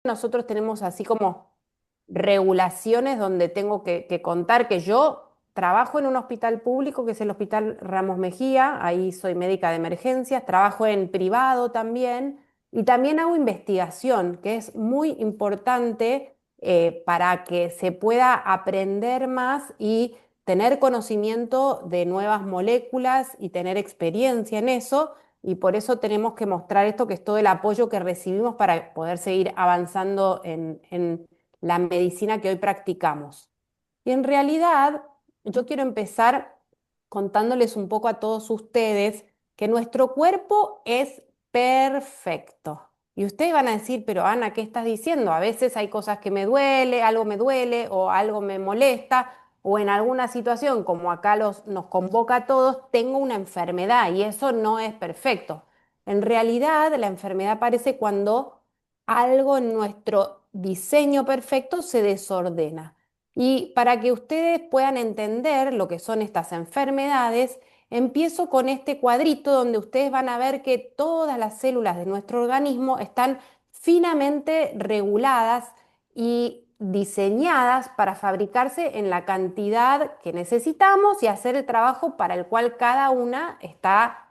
nosotros tenemos así como regulaciones donde tengo que contar que yo trabajo en un hospital público, que es el Hospital Ramos Mejía, ahí soy médica de emergencias, trabajo en privado también y también hago investigación, que es muy importante para que se pueda aprender más y tener conocimiento de nuevas moléculas y tener experiencia en eso. Y por eso tenemos que mostrar esto, que es todo el apoyo que recibimos para poder seguir avanzando en la medicina que hoy practicamos. Y en realidad, yo quiero empezar contándoles un poco a todos ustedes que nuestro cuerpo es perfecto. Y ustedes van a decir, pero Ana, ¿qué estás diciendo? A veces hay cosas que me duele o algo me molesta, o en alguna situación, como acá nos convoca a todos, tengo una enfermedad y eso no es perfecto. En realidad, la enfermedad aparece cuando algo en nuestro diseño perfecto se desordena. Y para que ustedes puedan entender lo que son estas enfermedades, empiezo con este cuadrito donde ustedes van a ver que todas las células de nuestro organismo están finamente reguladas y diseñadas para fabricarse en la cantidad que necesitamos y hacer el trabajo para el cual cada una está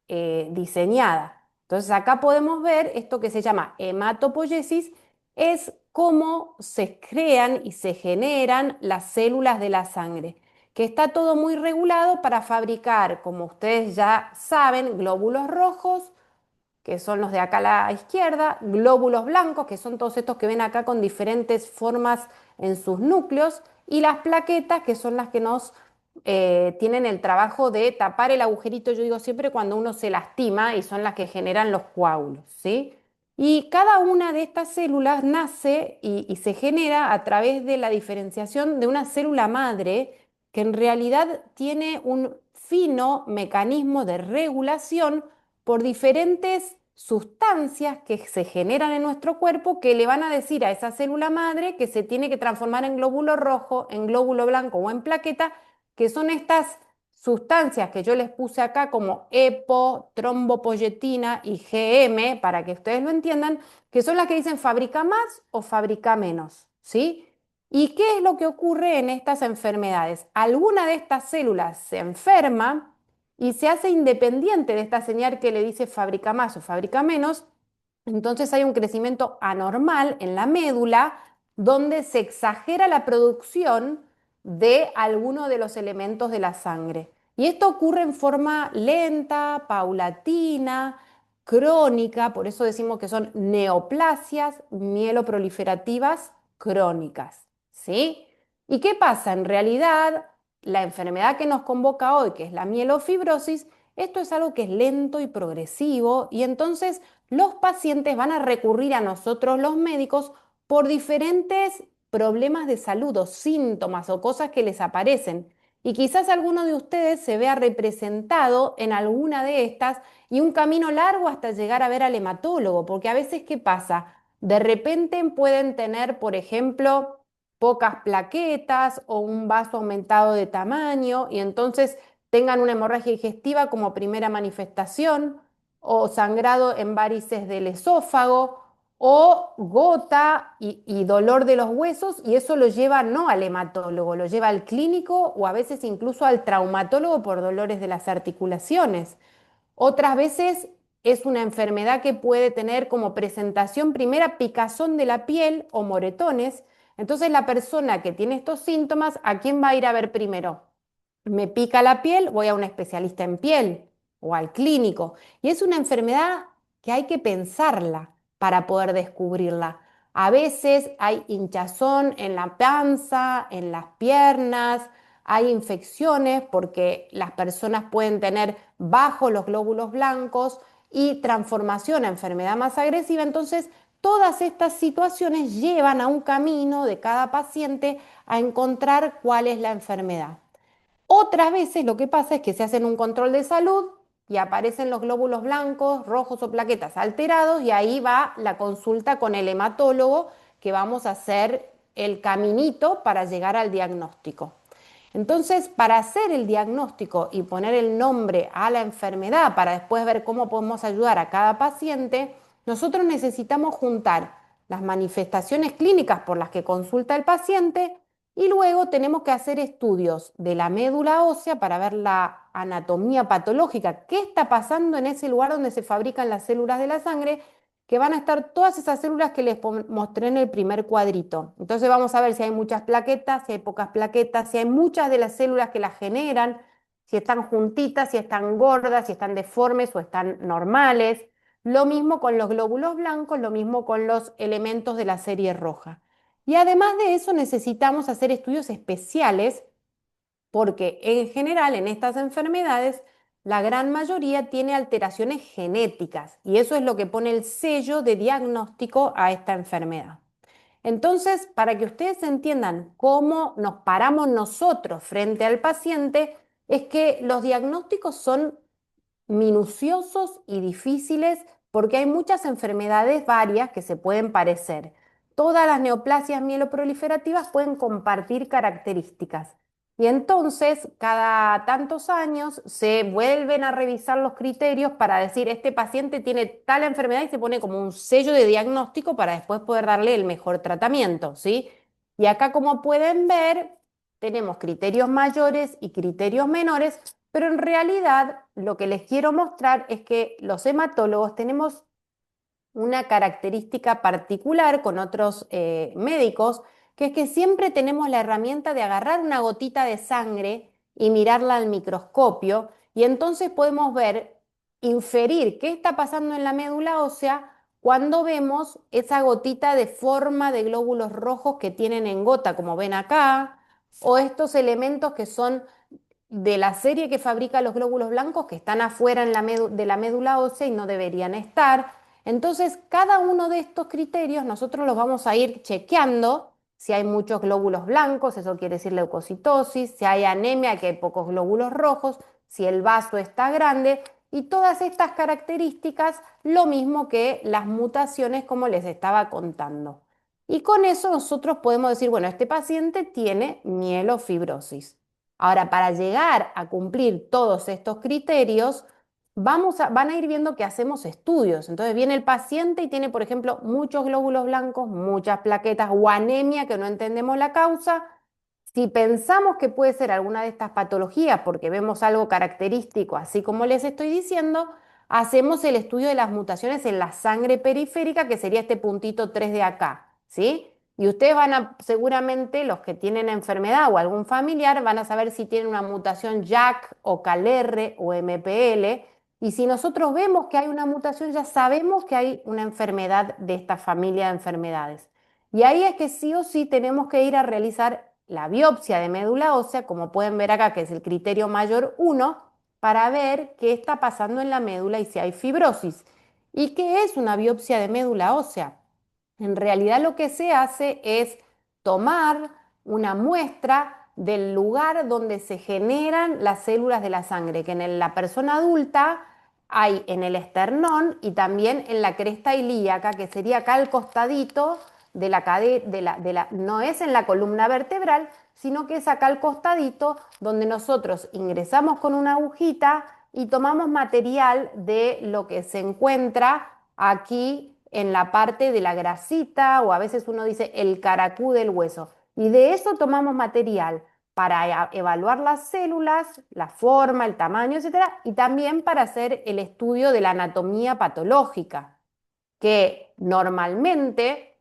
diseñada. Entonces acá podemos ver esto que se llama hematopoiesis, es cómo se crean y se generan las células de la sangre, que está todo muy regulado para fabricar, como ustedes ya saben, glóbulos rojos, que son los de acá a la izquierda, glóbulos blancos, que son todos estos que ven acá con diferentes formas en sus núcleos, y las plaquetas, que son las que nos tienen el trabajo de tapar el agujerito, yo digo siempre, cuando uno se lastima, y son las que generan los coágulos, ¿sí? Y cada una de estas células nace y se genera a través de la diferenciación de una célula madre que en realidad tiene un fino mecanismo de regulación por diferentes sustancias que se generan en nuestro cuerpo que le van a decir a esa célula madre que se tiene que transformar en glóbulo rojo, en glóbulo blanco o en plaqueta, que son estas sustancias que yo les puse acá como EPO, trombopoyetina y GM, para que ustedes lo entiendan, que son las que dicen fabrica más o fabrica menos, ¿sí? ¿Y qué es lo que ocurre en estas enfermedades? Alguna de estas células se enferma y se hace independiente de esta señal que le dice fabrica más o fabrica menos, entonces hay un crecimiento anormal en la médula donde se exagera la producción de alguno de los elementos de la sangre. Y esto ocurre en forma lenta, paulatina, crónica, por eso decimos que son neoplasias mieloproliferativas crónicas, ¿sí? ¿Y qué pasa? En realidad, la enfermedad que nos convoca hoy, que es la mielofibrosis, esto es algo que es lento y progresivo y entonces los pacientes van a recurrir a nosotros los médicos por diferentes problemas de salud o síntomas o cosas que les aparecen. Y quizás alguno de ustedes se vea representado en alguna de estas y un camino largo hasta llegar a ver al hematólogo, porque a veces, ¿qué pasa? De repente pueden tener, por ejemplo, pocas plaquetas o un vaso aumentado de tamaño y entonces tengan una hemorragia digestiva como primera manifestación o sangrado en varices del esófago o gota y dolor de los huesos y eso lo lleva no al hematólogo, lo lleva al clínico o a veces incluso al traumatólogo por dolores de las articulaciones. Otras veces es una enfermedad que puede tener como presentación primera picazón de la piel o moretones. Entonces la persona que tiene estos síntomas, ¿a quién va a ir a ver primero? Me pica la piel, voy a un especialista en piel o al clínico. Y es una enfermedad que hay que pensarla para poder descubrirla. A veces hay hinchazón en la panza, en las piernas, hay infecciones porque las personas pueden tener bajo los glóbulos blancos y transformación a enfermedad más agresiva. Entonces, todas estas situaciones llevan a un camino de cada paciente a encontrar cuál es la enfermedad. Otras veces lo que pasa es que se hacen un control de salud y aparecen los glóbulos blancos, rojos o plaquetas alterados y ahí va la consulta con el hematólogo que vamos a hacer el caminito para llegar al diagnóstico. Entonces, para hacer el diagnóstico y poner el nombre a la enfermedad, para después ver cómo podemos ayudar a cada paciente, nosotros necesitamos juntar las manifestaciones clínicas por las que consulta el paciente y luego tenemos que hacer estudios de la médula ósea para ver la anatomía patológica, qué está pasando en ese lugar donde se fabrican las células de la sangre, que van a estar todas esas células que les mostré en el primer cuadrito. Entonces vamos a ver si hay muchas plaquetas, si hay pocas plaquetas, si hay muchas de las células que las generan, si están juntitas, si están gordas, si están deformes o están normales. Lo mismo con los glóbulos blancos, lo mismo con los elementos de la serie roja. Y además de eso necesitamos hacer estudios especiales porque en general en estas enfermedades la gran mayoría tiene alteraciones genéticas y eso es lo que pone el sello de diagnóstico a esta enfermedad. Entonces, para que ustedes entiendan cómo nos paramos nosotros frente al paciente, es que los diagnósticos son minuciosos y difíciles porque hay muchas enfermedades varias que se pueden parecer. Todas las neoplasias mieloproliferativas pueden compartir características. Y entonces, cada tantos años se vuelven a revisar los criterios para decir, este paciente tiene tal enfermedad y se pone como un sello de diagnóstico para después poder darle el mejor tratamiento, ¿sí? Y acá, como pueden ver, tenemos criterios mayores y criterios menores, pero en realidad lo que les quiero mostrar es que los hematólogos tenemos una característica particular con otros médicos, que es que siempre tenemos la herramienta de agarrar una gotita de sangre y mirarla al microscopio, y entonces podemos ver, inferir qué está pasando en la médula ósea cuando vemos esa gotita de forma de glóbulos rojos que tienen en gota, como ven acá, o estos elementos que son de la serie que fabrica los glóbulos blancos que están afuera en de la médula ósea y no deberían estar. Entonces, cada uno de estos criterios nosotros los vamos a ir chequeando. Si hay muchos glóbulos blancos, eso quiere decir leucocitosis, si hay anemia, que hay pocos glóbulos rojos, si el vaso está grande, y todas estas características, lo mismo que las mutaciones como les estaba contando. Y con eso nosotros podemos decir, bueno, este paciente tiene mielofibrosis. Ahora, para llegar a cumplir todos estos criterios, van a ir viendo que hacemos estudios. Entonces viene el paciente y tiene, por ejemplo, muchos glóbulos blancos, muchas plaquetas o anemia que no entendemos la causa. Si pensamos que puede ser alguna de estas patologías, porque vemos algo característico, así como les estoy diciendo, hacemos el estudio de las mutaciones en la sangre periférica, que sería este puntito 3 de acá, ¿sí? Y ustedes van a, seguramente los que tienen enfermedad o algún familiar, van a saber si tienen una mutación JAK o CALR o MPL. Y si nosotros vemos que hay una mutación, ya sabemos que hay una enfermedad de esta familia de enfermedades. Y ahí es que sí o sí tenemos que ir a realizar la biopsia de médula ósea, como pueden ver acá, que es el criterio mayor 1, para ver qué está pasando en la médula y si hay fibrosis. ¿Y qué es una biopsia de médula ósea? En realidad lo que se hace es tomar una muestra del lugar donde se generan las células de la sangre, que en la persona adulta hay en el esternón y también en la cresta ilíaca, que sería acá al costadito de la cadera, no es en la columna vertebral, sino que es acá al costadito donde nosotros ingresamos con una agujita y tomamos material de lo que se encuentra aquí en la parte de la grasita o a veces uno dice el caracú del hueso. Y de eso tomamos material para evaluar las células, la forma, el tamaño, etcétera, y también para hacer el estudio de la anatomía patológica, que normalmente,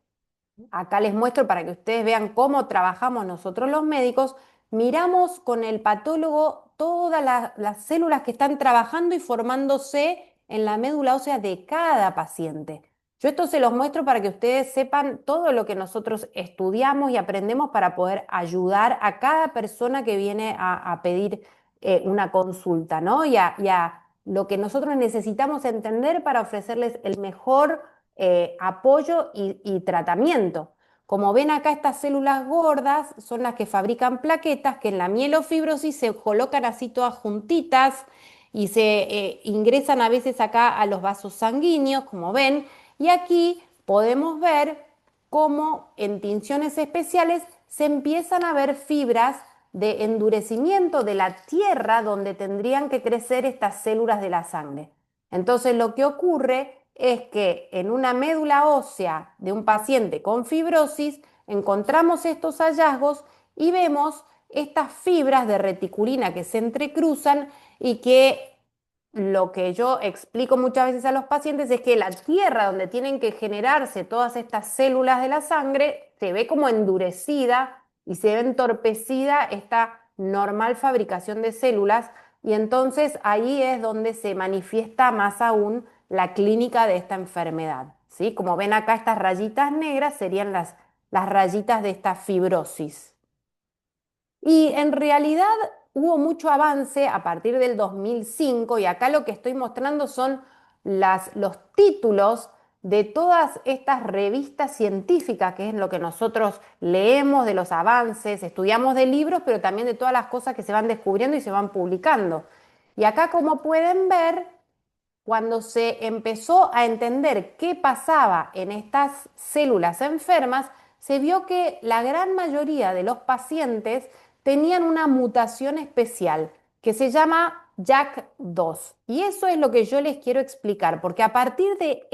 acá les muestro para que ustedes vean cómo trabajamos nosotros los médicos, miramos con el patólogo todas las células que están trabajando y formándose en la médula ósea de cada paciente. Yo esto se los muestro para que ustedes sepan todo lo que nosotros estudiamos y aprendemos para poder ayudar a cada persona que viene a pedir una consulta, ¿no? Y a lo que nosotros necesitamos entender para ofrecerles el mejor apoyo y tratamiento. Como ven acá, estas células gordas son las que fabrican plaquetas que en la mielofibrosis se colocan así todas juntitas y se ingresan a veces acá a los vasos sanguíneos, como ven, y aquí podemos ver cómo en tinciones especiales se empiezan a ver fibras de endurecimiento de la tierra donde tendrían que crecer estas células de la sangre. Entonces lo que ocurre es que en una médula ósea de un paciente con fibrosis encontramos estos hallazgos y vemos estas fibras de reticulina que se entrecruzan y que lo que yo explico muchas veces a los pacientes es que la tierra donde tienen que generarse todas estas células de la sangre se ve como endurecida y se ve entorpecida esta normal fabricación de células y entonces ahí es donde se manifiesta más aún la clínica de esta enfermedad, ¿sí? Como ven acá, estas rayitas negras serían las rayitas de esta fibrosis. Y en realidad hubo mucho avance a partir del 2005 y acá lo que estoy mostrando son los títulos de todas estas revistas científicas, que es lo que nosotros leemos de los avances, estudiamos de libros, pero también de todas las cosas que se van descubriendo y se van publicando. Y acá, como pueden ver, cuando se empezó a entender qué pasaba en estas células enfermas, se vio que la gran mayoría de los pacientes tenían una mutación especial que se llama JAK2. Y eso es lo que yo les quiero explicar, porque a partir de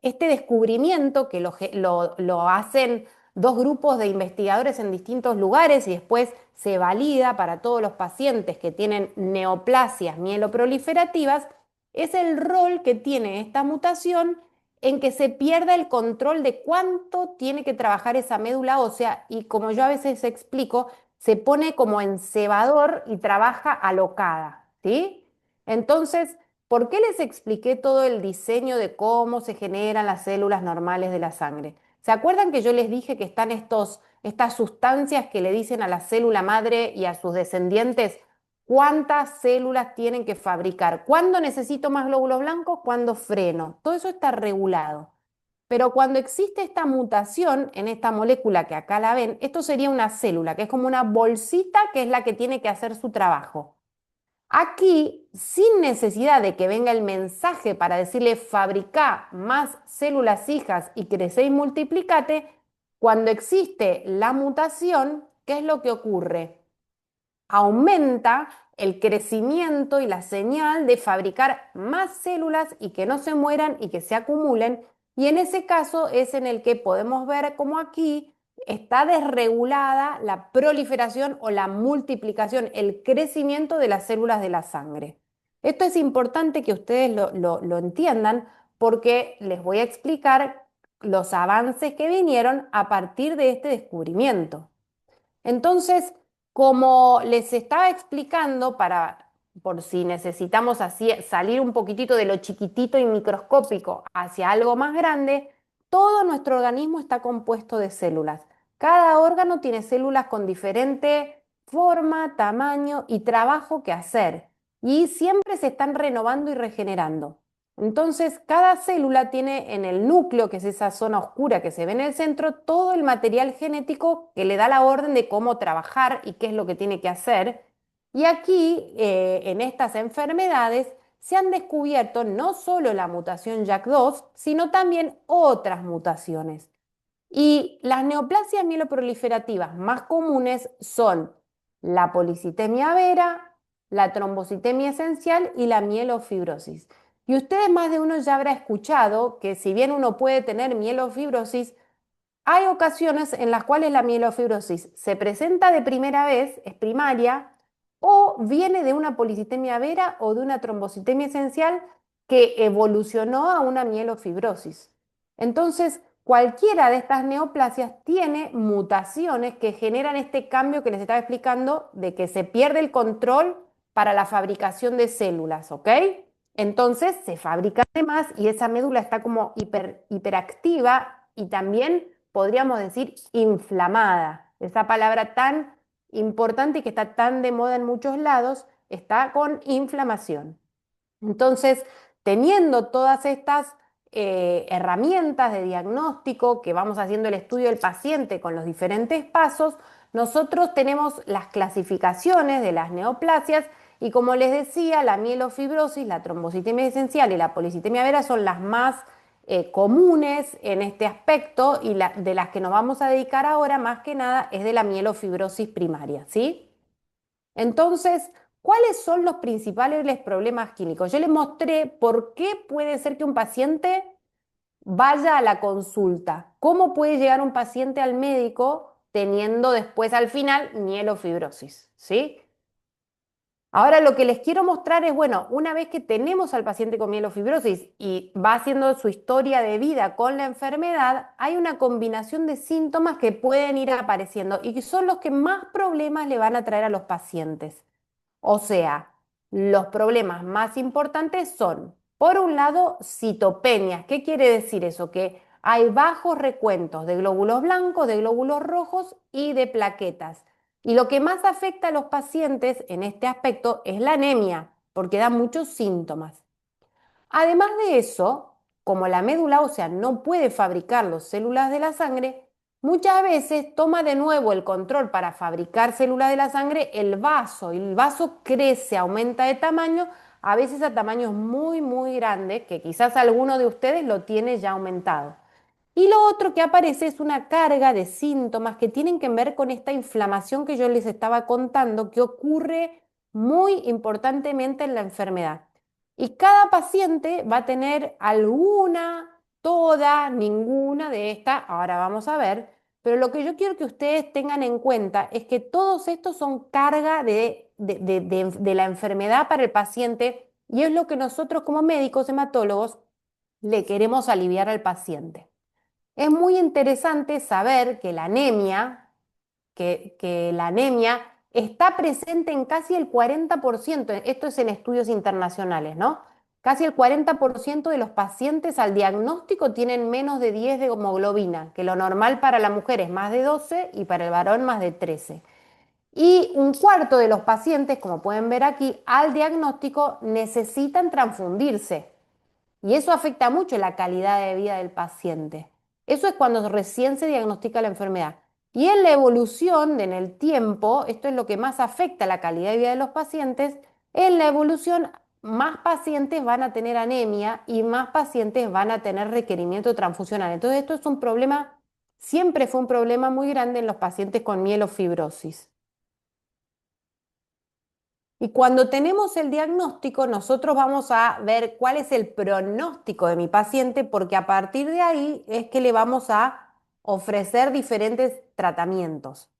este descubrimiento que lo hacen dos grupos de investigadores en distintos lugares y después se valida para todos los pacientes que tienen neoplasias mieloproliferativas, es el rol que tiene esta mutación en que se pierda el control de cuánto tiene que trabajar esa médula ósea y como yo a veces explico, se pone como encebador y trabaja alocada, ¿sí? Entonces, ¿por qué les expliqué todo el diseño de cómo se generan las células normales de la sangre? ¿Se acuerdan que yo les dije que están estas sustancias que le dicen a la célula madre y a sus descendientes cuántas células tienen que fabricar? ¿Cuándo necesito más glóbulos blancos? ¿Cuándo freno? Todo eso está regulado. Pero cuando existe esta mutación en esta molécula que acá la ven, esto sería una célula, que es como una bolsita que es la que tiene que hacer su trabajo. Aquí, sin necesidad de que venga el mensaje para decirle fabricá más células hijas y crecé y multiplicate, cuando existe la mutación, ¿qué es lo que ocurre? Aumenta el crecimiento y la señal de fabricar más células y que no se mueran y que se acumulen. Y en ese caso es en el que podemos ver como aquí está desregulada la proliferación o la multiplicación, el crecimiento de las células de la sangre. Esto es importante que ustedes lo entiendan porque les voy a explicar los avances que vinieron a partir de este descubrimiento. Entonces, como les estaba explicando, por si necesitamos así salir un poquitito de lo chiquitito y microscópico hacia algo más grande, todo nuestro organismo está compuesto de células. Cada órgano tiene células con diferente forma, tamaño y trabajo que hacer. Y siempre se están renovando y regenerando. Entonces, cada célula tiene en el núcleo, que es esa zona oscura que se ve en el centro, todo el material genético que le da la orden de cómo trabajar y qué es lo que tiene que hacer. Y aquí, en estas enfermedades, se han descubierto no solo la mutación JAK2, sino también otras mutaciones. Y las neoplasias mieloproliferativas más comunes son la policitemia vera, la trombocitemia esencial y la mielofibrosis. Y ustedes más de uno ya habrá escuchado que si bien uno puede tener mielofibrosis, hay ocasiones en las cuales la mielofibrosis se presenta de primera vez, es primaria, o viene de una policitemia vera o de una trombocitemia esencial que evolucionó a una mielofibrosis. Entonces, cualquiera de estas neoplasias tiene mutaciones que generan este cambio que les estaba explicando de que se pierde el control para la fabricación de células, ¿ok? Entonces se fabrica de más y esa médula está como hiperactiva y también podríamos decir inflamada. Esa palabra tan importante y que está tan de moda en muchos lados, está con inflamación. Entonces, teniendo todas estas herramientas de diagnóstico que vamos haciendo el estudio del paciente con los diferentes pasos, nosotros tenemos las clasificaciones de las neoplasias y como les decía, la mielofibrosis, la trombocitemia esencial y la policitemia vera son las más comunes en este aspecto y de las que nos vamos a dedicar ahora más que nada es de la mielofibrosis primaria, ¿sí? Entonces, ¿Cuáles son los principales problemas clínicos? Yo les mostré por qué puede ser que un paciente vaya a la consulta. ¿Cómo puede llegar un paciente al médico teniendo después al final mielofibrosis? ¿Sí? Ahora lo que les quiero mostrar es, bueno, una vez que tenemos al paciente con mielofibrosis y va haciendo su historia de vida con la enfermedad, hay una combinación de síntomas que pueden ir apareciendo y que son los que más problemas le van a traer a los pacientes. O sea, los problemas más importantes son, por un lado, citopenias. ¿Qué quiere decir eso? Que hay bajos recuentos de glóbulos blancos, de glóbulos rojos y de plaquetas. Y lo que más afecta a los pacientes en este aspecto es la anemia, porque da muchos síntomas. Además de eso, como la médula ósea no puede fabricar las células de la sangre, muchas veces toma de nuevo el control para fabricar células de la sangre el vaso, y el vaso crece, aumenta de tamaño, a veces a tamaños muy, muy grandes, que quizás alguno de ustedes lo tiene ya aumentado. Y lo otro que aparece es una carga de síntomas que tienen que ver con esta inflamación que yo les estaba contando, que ocurre muy importantemente en la enfermedad. Y cada paciente va a tener alguna, toda, ninguna de estas, ahora vamos a ver, pero lo que yo quiero que ustedes tengan en cuenta es que todos estos son carga de la enfermedad para el paciente y es lo que nosotros como médicos hematólogos le queremos aliviar al paciente. Es muy interesante saber que la anemia está presente en casi el 40%, esto es en estudios internacionales, ¿no? Casi el 40% de los pacientes al diagnóstico tienen menos de 10 de hemoglobina, que lo normal para la mujer es más de 12 y para el varón más de 13. Y un cuarto de los pacientes, como pueden ver aquí, al diagnóstico necesitan transfundirse. Y eso afecta mucho la calidad de vida del paciente. Eso es cuando recién se diagnostica la enfermedad. Y en la evolución, en el tiempo, esto es lo que más afecta la calidad de vida de los pacientes, en la evolución más pacientes van a tener anemia y más pacientes van a tener requerimiento transfusional. Entonces esto es un problema, siempre fue un problema muy grande en los pacientes con mielofibrosis. Y cuando tenemos el diagnóstico, nosotros vamos a ver cuál es el pronóstico de mi paciente, porque a partir de ahí es que le vamos a ofrecer diferentes tratamientos.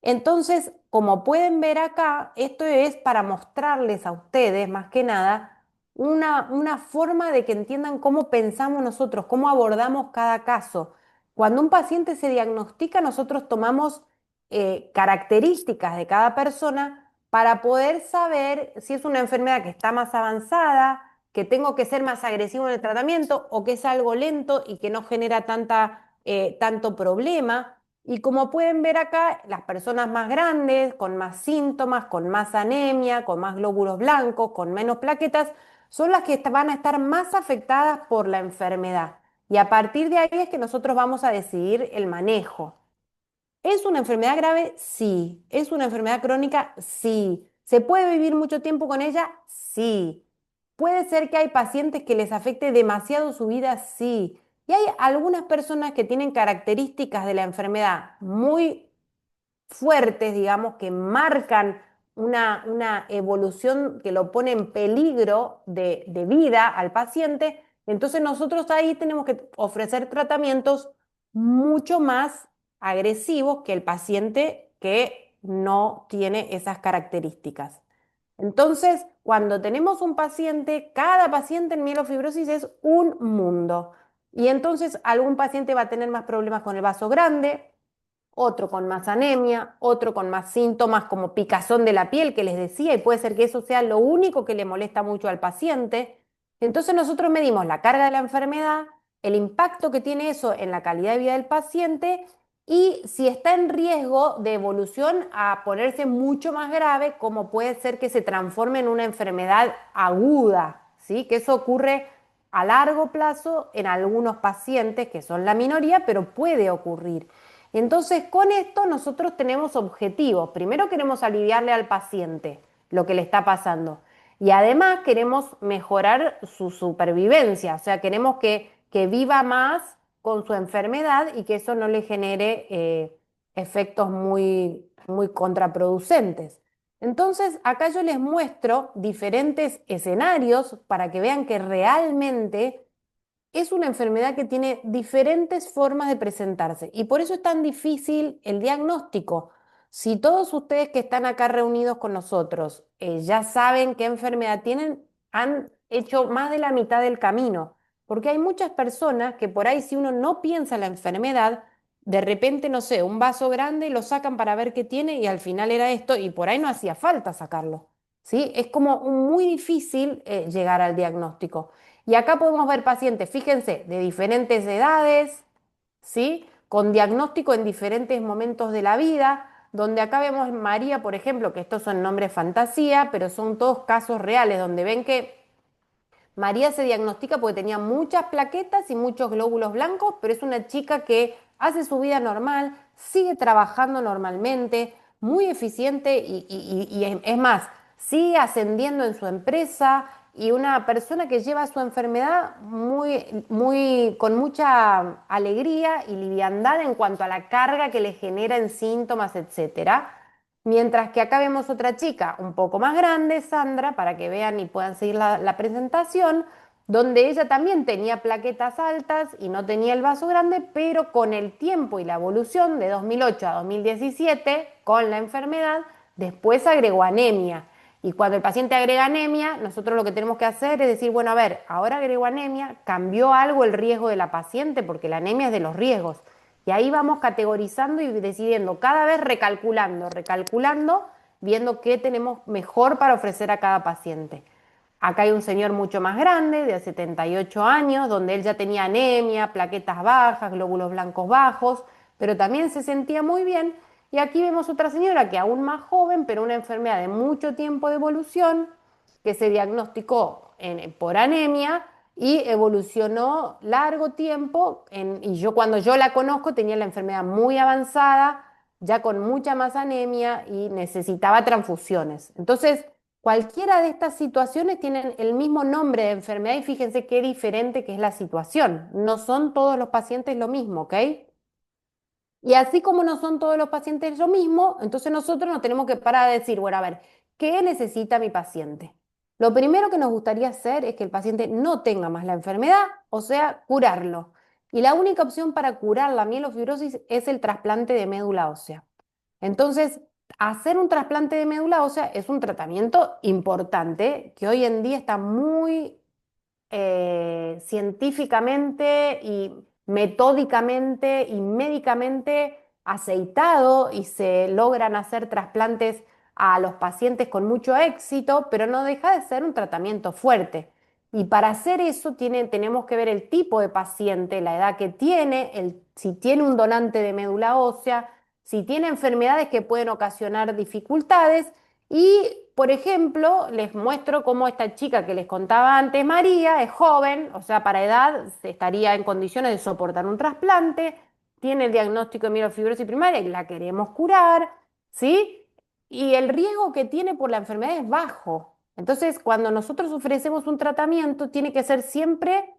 Entonces, como pueden ver acá, esto es para mostrarles a ustedes, más que nada, una forma de que entiendan cómo pensamos nosotros, cómo abordamos cada caso. Cuando un paciente se diagnostica, nosotros tomamos características de cada persona para poder saber si es una enfermedad que está más avanzada, que tengo que ser más agresivo en el tratamiento o que es algo lento y que no genera tanto problema. Y como pueden ver acá, las personas más grandes, con más síntomas, con más anemia, con más glóbulos blancos, con menos plaquetas, son las que van a estar más afectadas por la enfermedad. Y a partir de ahí es que nosotros vamos a decidir el manejo. ¿Es una enfermedad grave? Sí. ¿Es una enfermedad crónica? Sí. ¿Se puede vivir mucho tiempo con ella? Sí. ¿Puede ser que hay pacientes que les afecte demasiado su vida? Sí. Y hay algunas personas que tienen características de la enfermedad muy fuertes, digamos, que marcan una evolución que lo pone en peligro de vida al paciente. Entonces nosotros ahí tenemos que ofrecer tratamientos mucho más agresivos que el paciente que no tiene esas características. Entonces, cuando tenemos un paciente, cada paciente en mielofibrosis es un mundo. Y entonces algún paciente va a tener más problemas con el vaso grande, otro con más anemia, otro con más síntomas como picazón de la piel que les decía, y puede ser que eso sea lo único que le molesta mucho al paciente. Entonces nosotros medimos la carga de la enfermedad, el impacto que tiene eso en la calidad de vida del paciente y si está en riesgo de evolución a ponerse mucho más grave, como puede ser que se transforme en una enfermedad aguda, ¿sí? Que eso ocurre a largo plazo en algunos pacientes, que son la minoría, pero puede ocurrir. Entonces, con esto nosotros tenemos objetivos. Primero queremos aliviarle al paciente lo que le está pasando. Y además queremos mejorar su supervivencia, o sea, queremos que viva más con su enfermedad y que eso no le genere efectos muy, muy contraproducentes. Entonces, acá yo les muestro diferentes escenarios para que vean que realmente es una enfermedad que tiene diferentes formas de presentarse y por eso es tan difícil el diagnóstico. Si todos ustedes que están acá reunidos con nosotros ya saben qué enfermedad tienen, han hecho más de la mitad del camino, porque hay muchas personas que por ahí si uno no piensa en la enfermedad, de repente, no sé, un vaso grande lo sacan para ver qué tiene y al final era esto y por ahí no hacía falta sacarlo. ¿Sí? Es como muy difícil llegar al diagnóstico. Y acá podemos ver pacientes, fíjense, de diferentes edades, ¿sí? Con diagnóstico en diferentes momentos de la vida, donde acá vemos María, por ejemplo, que estos son nombres fantasía, pero son todos casos reales, donde ven que María se diagnostica porque tenía muchas plaquetas y muchos glóbulos blancos, pero es una chica que hace su vida normal, sigue trabajando normalmente, muy eficiente y es más, sigue ascendiendo en su empresa y una persona que lleva su enfermedad con mucha alegría y liviandad en cuanto a la carga que le genera en síntomas, etcétera. Mientras que acá vemos otra chica un poco más grande, Sandra, para que vean y puedan seguir la presentación, donde ella también tenía plaquetas altas y no tenía el vaso grande, pero con el tiempo y la evolución de 2008 a 2017, con la enfermedad, después agregó anemia. Y cuando el paciente agrega anemia, nosotros lo que tenemos que hacer es decir, bueno, a ver, ahora agregó anemia, ¿cambió algo el riesgo de la paciente? Porque la anemia es de los riesgos. Y ahí vamos categorizando y decidiendo, cada vez recalculando, recalculando, viendo qué tenemos mejor para ofrecer a cada paciente. Acá hay un señor mucho más grande, de 78 años, donde él ya tenía anemia, plaquetas bajas, glóbulos blancos bajos, pero también se sentía muy bien. Y aquí vemos otra señora que aún más joven, pero una enfermedad de mucho tiempo de evolución, que se diagnosticó por anemia y evolucionó largo tiempo. Y yo cuando yo la conozco tenía la enfermedad muy avanzada, ya con mucha más anemia y necesitaba transfusiones. Entonces, cualquiera de estas situaciones tienen el mismo nombre de enfermedad y fíjense qué diferente que es la situación. No son todos los pacientes lo mismo, ¿ok? Y así como no son todos los pacientes lo mismo, entonces nosotros nos tenemos que parar a decir, bueno, a ver, ¿qué necesita mi paciente? Lo primero que nos gustaría hacer es que el paciente no tenga más la enfermedad, o sea, curarlo. Y la única opción para curar la mielofibrosis es el trasplante de médula ósea. Entonces, hacer un trasplante de médula ósea es un tratamiento importante que hoy en día está muy científicamente y metódicamente y médicamente aceitado y se logran hacer trasplantes a los pacientes con mucho éxito, pero no deja de ser un tratamiento fuerte. Y para hacer eso tenemos que ver el tipo de paciente, la edad que tiene, si tiene un donante de médula ósea, si tiene enfermedades que pueden ocasionar dificultades y, por ejemplo, les muestro cómo esta chica que les contaba antes, María, es joven, o sea, para edad estaría en condiciones de soportar un trasplante, tiene el diagnóstico de mielofibrosis primaria y la queremos curar, ¿sí? Y el riesgo que tiene por la enfermedad es bajo. Entonces, cuando nosotros ofrecemos un tratamiento, tiene que ser siempre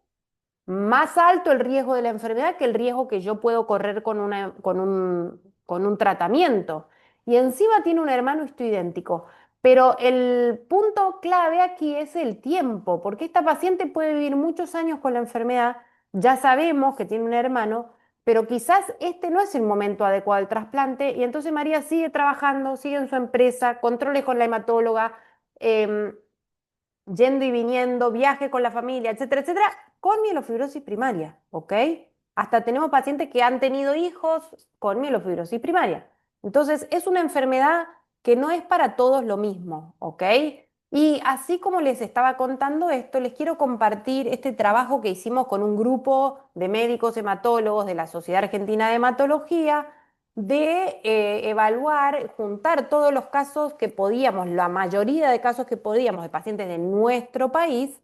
más alto el riesgo de la enfermedad que el riesgo que yo puedo correr con un tratamiento. Y encima tiene un hermano histoidéntico. Pero el punto clave aquí es el tiempo, porque esta paciente puede vivir muchos años con la enfermedad, ya sabemos que tiene un hermano, pero quizás este no es el momento adecuado del trasplante y entonces María sigue trabajando, sigue en su empresa, controles con la hematóloga, em, yendo y viniendo, viaje con la familia, etcétera, etcétera, con mielofibrosis primaria, ¿ok? Hasta tenemos pacientes que han tenido hijos con mielofibrosis primaria. Entonces, es una enfermedad que no es para todos lo mismo, ¿ok? Y así como les estaba contando esto, les quiero compartir este trabajo que hicimos con un grupo de médicos hematólogos de la Sociedad Argentina de Hematología, de evaluar, juntar todos los casos que podíamos, la mayoría de casos que podíamos de pacientes de nuestro país,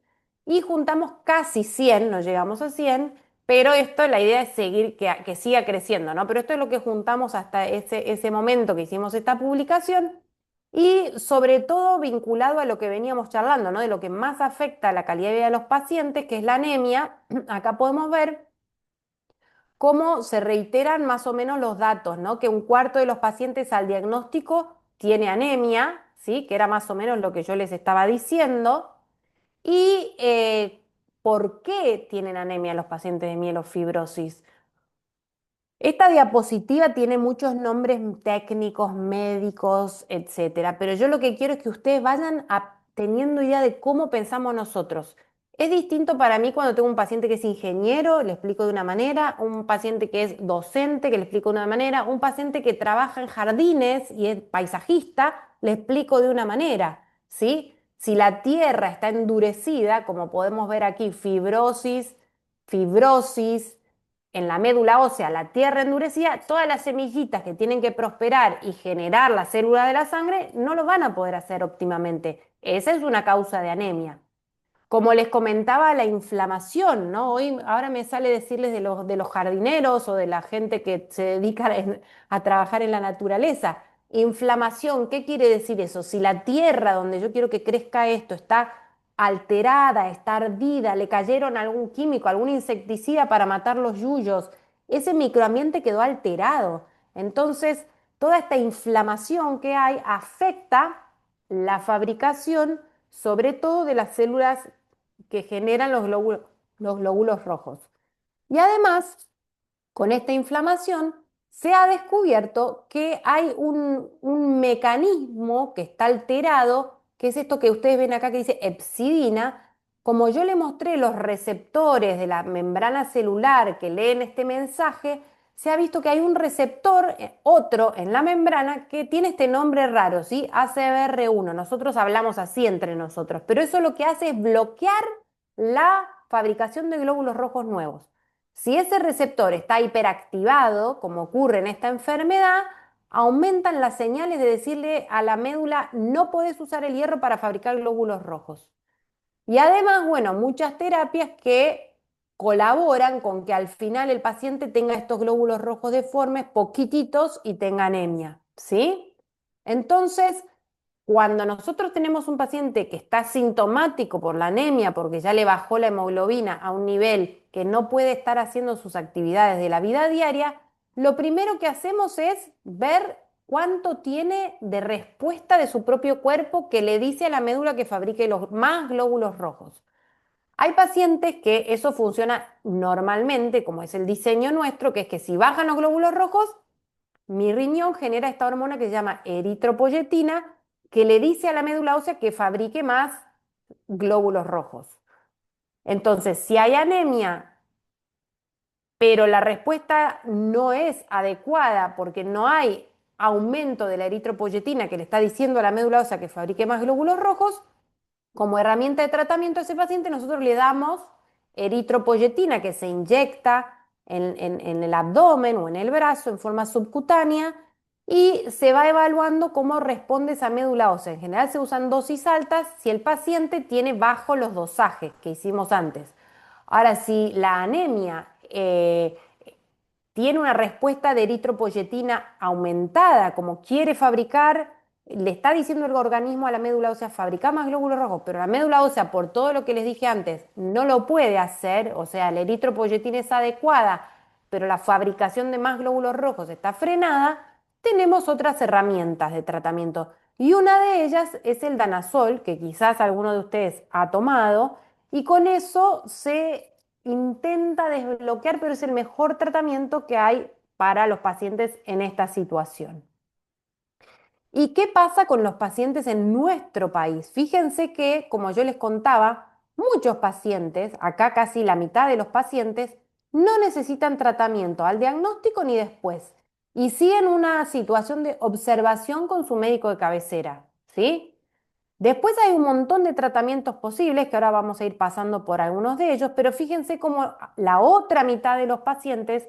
y juntamos casi 100, no llegamos a 100, pero esto, la idea es seguir, que siga creciendo, ¿no? Pero esto es lo que juntamos hasta ese momento que hicimos esta publicación, y sobre todo vinculado a lo que veníamos charlando, ¿no? De lo que más afecta a la calidad de vida de los pacientes, que es la anemia. Acá podemos ver cómo se reiteran más o menos los datos, ¿no? Que un cuarto de los pacientes al diagnóstico tiene anemia, ¿sí? Que era más o menos lo que yo les estaba diciendo. ¿Y por qué tienen anemia los pacientes de mielofibrosis? Esta diapositiva tiene muchos nombres técnicos, médicos, etcétera, pero yo lo que quiero es que ustedes vayan teniendo idea de cómo pensamos nosotros. Es distinto para mí cuando tengo un paciente que es ingeniero, le explico de una manera, un paciente que es docente, que le explico de una manera, un paciente que trabaja en jardines y es paisajista, le explico de una manera, ¿sí? Si la tierra está endurecida, como podemos ver aquí, fibrosis en la médula ósea, la tierra endurecida, todas las semillitas que tienen que prosperar y generar la célula de la sangre no lo van a poder hacer óptimamente. Esa es una causa de anemia. Como les comentaba, la inflamación, ¿no? Ahora me sale decirles de los jardineros o de la gente que se dedica a trabajar en la naturaleza. Inflamación, ¿qué quiere decir eso? Si la tierra donde yo quiero que crezca esto está alterada, está ardida, le cayeron algún químico, algún insecticida para matar los yuyos, ese microambiente quedó alterado. Entonces, toda esta inflamación que hay afecta la fabricación, sobre todo de las células que generan los glóbulos rojos. Y además, con esta inflamación, se ha descubierto que hay un mecanismo que está alterado, que es esto que ustedes ven acá que dice hepcidina. Como yo le mostré los receptores de la membrana celular que leen este mensaje, se ha visto que hay un receptor, otro en la membrana, que tiene este nombre raro, ¿sí? ACBR1. Nosotros hablamos así entre nosotros, pero eso lo que hace es bloquear la fabricación de glóbulos rojos nuevos. Si ese receptor está hiperactivado, como ocurre en esta enfermedad, aumentan las señales de decirle a la médula no podés usar el hierro para fabricar glóbulos rojos. Y además, bueno, muchas terapias que colaboran con que al final el paciente tenga estos glóbulos rojos deformes, poquititos y tenga anemia, ¿sí? Entonces, cuando nosotros tenemos un paciente que está sintomático por la anemia, porque ya le bajó la hemoglobina a un nivel que no puede estar haciendo sus actividades de la vida diaria, lo primero que hacemos es ver cuánto tiene de respuesta de su propio cuerpo que le dice a la médula que fabrique los más glóbulos rojos. Hay pacientes que eso funciona normalmente, como es el diseño nuestro, que es que si bajan los glóbulos rojos, mi riñón genera esta hormona que se llama eritropoyetina, que le dice a la médula ósea que fabrique más glóbulos rojos. Entonces, si hay anemia, pero la respuesta no es adecuada porque no hay aumento de la eritropoyetina que le está diciendo a la médula ósea que fabrique más glóbulos rojos, como herramienta de tratamiento a ese paciente nosotros le damos eritropoyetina que se inyecta en el abdomen o en el brazo en forma subcutánea y se va evaluando cómo responde esa médula ósea. En general se usan dosis altas si el paciente tiene bajo los dosajes que hicimos antes. Ahora, si la anemia tiene una respuesta de eritropoyetina aumentada, como quiere fabricar, le está diciendo el organismo a la médula ósea, fabrica más glóbulos rojos, pero la médula ósea, por todo lo que les dije antes, no lo puede hacer, o sea, la eritropoyetina es adecuada, pero la fabricación de más glóbulos rojos está frenada, tenemos otras herramientas de tratamiento. Y una de ellas es el danazol, que quizás alguno de ustedes ha tomado, y con eso se intenta desbloquear, pero es el mejor tratamiento que hay para los pacientes en esta situación. ¿Y qué pasa con los pacientes en nuestro país? Fíjense que, como yo les contaba, muchos pacientes, acá casi la mitad de los pacientes, no necesitan tratamiento al diagnóstico ni después y siguen una situación de observación con su médico de cabecera, ¿sí? Después hay un montón de tratamientos posibles, que ahora vamos a ir pasando por algunos de ellos, pero fíjense cómo la otra mitad de los pacientes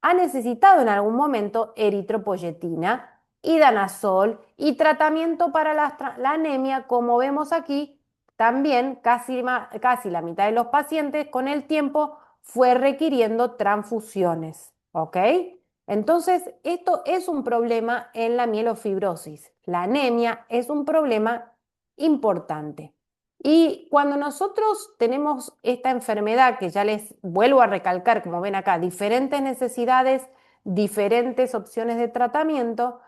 ha necesitado en algún momento eritropoyetina y danazol y tratamiento para la anemia, como vemos aquí, también casi la mitad de los pacientes con el tiempo fue requiriendo transfusiones, ¿ok? Entonces, esto es un problema en la mielofibrosis. La anemia es un problema importante. Y cuando nosotros tenemos esta enfermedad, que ya les vuelvo a recalcar, como ven acá, diferentes necesidades, diferentes opciones de tratamiento,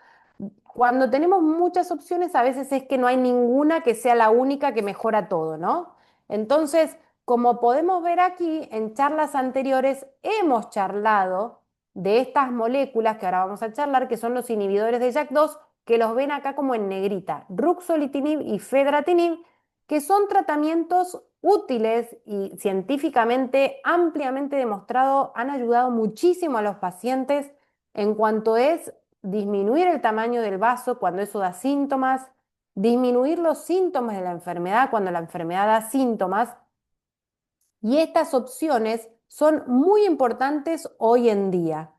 Cuando tenemos muchas opciones, a veces es que no hay ninguna que sea la única que mejora todo, ¿no? Entonces, como podemos ver aquí, en charlas anteriores hemos charlado de estas moléculas que ahora vamos a charlar, que son los inhibidores de JAK2, que los ven acá como en negrita, ruxolitinib y fedratinib, que son tratamientos útiles y científicamente ampliamente demostrado, han ayudado muchísimo a los pacientes en cuanto es disminuir el tamaño del vaso cuando eso da síntomas, disminuir los síntomas de la enfermedad cuando la enfermedad da síntomas. Y estas opciones son muy importantes hoy en día.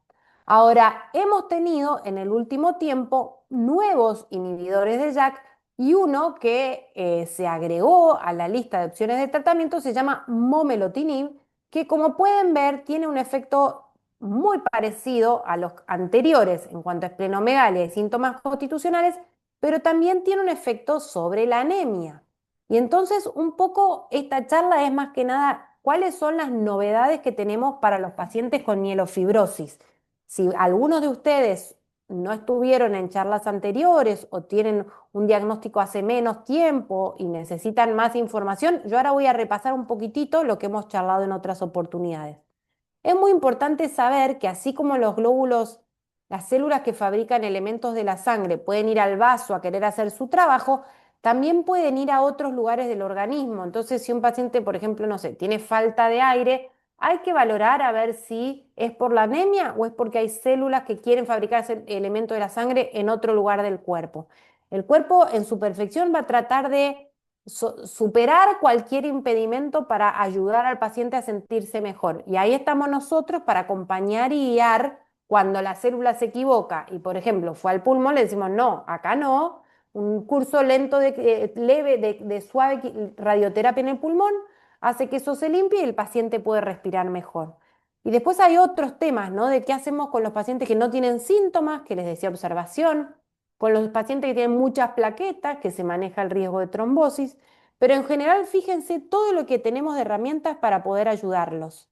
Ahora, hemos tenido en el último tiempo nuevos inhibidores de JAK y uno que se agregó a la lista de opciones de tratamiento se llama momelotinib, que como pueden ver tiene un efecto muy parecido a los anteriores en cuanto a esplenomegalia y síntomas constitucionales, pero también tiene un efecto sobre la anemia. Y entonces un poco esta charla es más que nada cuáles son las novedades que tenemos para los pacientes con mielofibrosis. Si algunos de ustedes no estuvieron en charlas anteriores o tienen un diagnóstico hace menos tiempo y necesitan más información, yo ahora voy a repasar un poquitito lo que hemos charlado en otras oportunidades. Es muy importante saber que así como los glóbulos, las células que fabrican elementos de la sangre pueden ir al vaso a querer hacer su trabajo, también pueden ir a otros lugares del organismo. Entonces, si un paciente, por ejemplo, no sé, tiene falta de aire, hay que valorar a ver si es por la anemia o es porque hay células que quieren fabricar ese elemento de la sangre en otro lugar del cuerpo. El cuerpo en su perfección va a tratar de superar cualquier impedimento para ayudar al paciente a sentirse mejor. Y ahí estamos nosotros para acompañar y guiar cuando la célula se equivoca y, por ejemplo, fue al pulmón, le decimos, no, acá no, un curso lento leve de suave radioterapia en el pulmón hace que eso se limpie y el paciente puede respirar mejor. Y después hay otros temas, ¿no? De qué hacemos con los pacientes que no tienen síntomas, que les decía observación, con los pacientes que tienen muchas plaquetas, que se maneja el riesgo de trombosis, pero en general fíjense todo lo que tenemos de herramientas para poder ayudarlos.